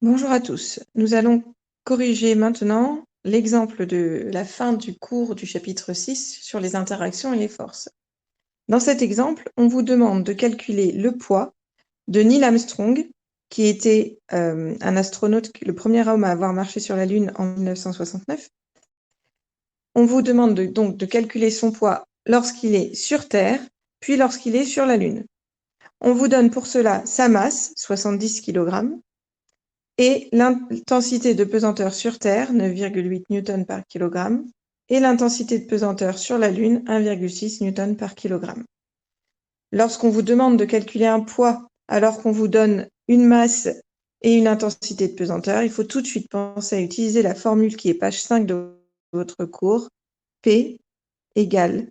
Bonjour à tous. Nous allons corriger maintenant l'exemple de la fin du cours du chapitre 6 sur les interactions et les forces. Dans cet exemple, on vous demande de calculer le poids de Neil Armstrong, qui était un astronaute, le premier homme à avoir marché sur la Lune en 1969. On vous demande donc de calculer son poids lorsqu'il est sur Terre, puis lorsqu'il est sur la Lune. On vous donne pour cela sa masse, 70 kg, et l'intensité de pesanteur sur Terre, 9,8 Newton par kilogramme, et l'intensité de pesanteur sur la Lune, 1,6 Newton par kilogramme. Lorsqu'on vous demande de calculer un poids alors qu'on vous donne une masse et une intensité de pesanteur, il faut tout de suite penser à utiliser la formule qui est page 5 de votre cours, P égale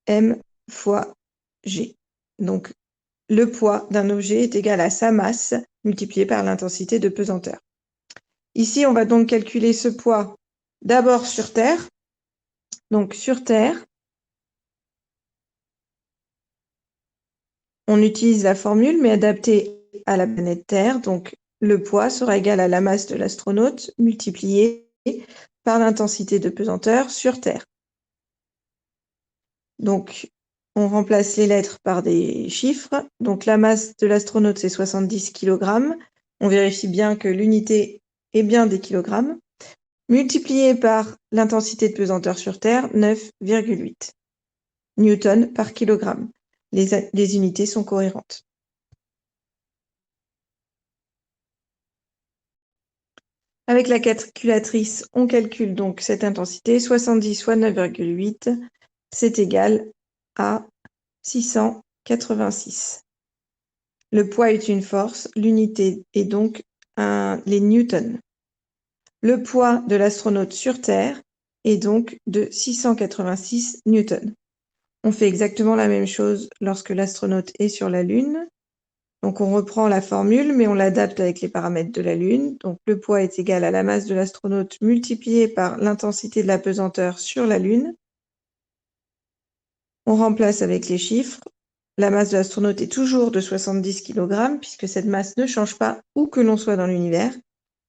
M fois G. Donc, le poids d'un objet est égal à sa masse multipliée par l'intensité de pesanteur. Ici, on va donc calculer ce poids d'abord sur Terre. Donc, sur Terre, on utilise la formule, mais adaptée à la planète Terre. Donc, le poids sera égal à la masse de l'astronaute multipliée par l'intensité de pesanteur sur Terre. Donc, on remplace les lettres par des chiffres. Donc, la masse de l'astronaute, c'est 70 kg. On vérifie bien que l'unité est bien des kilogrammes. Multiplié par l'intensité de pesanteur sur Terre, 9,8 Newton par kilogramme. Les unités sont cohérentes. Avec la calculatrice, on calcule donc cette intensité. 70 fois 9,8, c'est égal à 686. Le poids est une force, l'unité est donc les newtons. Le poids de l'astronaute sur Terre est donc de 686 newtons. On fait exactement la même chose lorsque l'astronaute est sur la Lune. Donc, on reprend la formule, mais on l'adapte avec les paramètres de la Lune. Donc, le poids est égal à la masse de l'astronaute multipliée par l'intensité de la pesanteur sur la Lune. On remplace avec les chiffres. La masse de l'astronaute est toujours de 70 kg, puisque cette masse ne change pas où que l'on soit dans l'univers.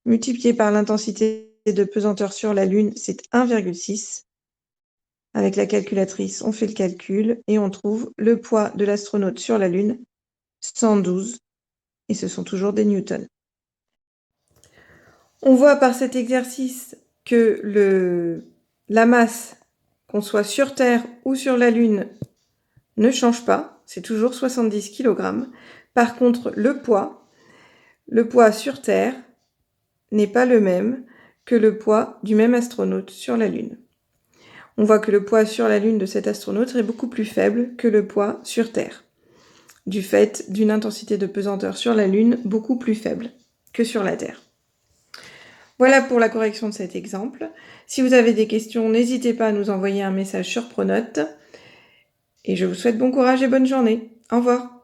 Multiplié par l'intensité de pesanteur sur la Lune, c'est 1,6. Avec la calculatrice, on fait le calcul et on trouve le poids de l'astronaute sur la Lune, 112, et ce sont toujours des newtons. On voit par cet exercice que la masse, qu'on soit sur Terre ou sur la Lune, ne change pas, c'est toujours 70 kg. Par contre, le poids sur Terre n'est pas le même que le poids du même astronaute sur la Lune. On voit que le poids sur la Lune de cet astronaute est beaucoup plus faible que le poids sur Terre, du fait d'une intensité de pesanteur sur la Lune beaucoup plus faible que sur la Terre. Voilà pour la correction de cet exemple. Si vous avez des questions, n'hésitez pas à nous envoyer un message sur Pronote. Et je vous souhaite bon courage et bonne journée. Au revoir.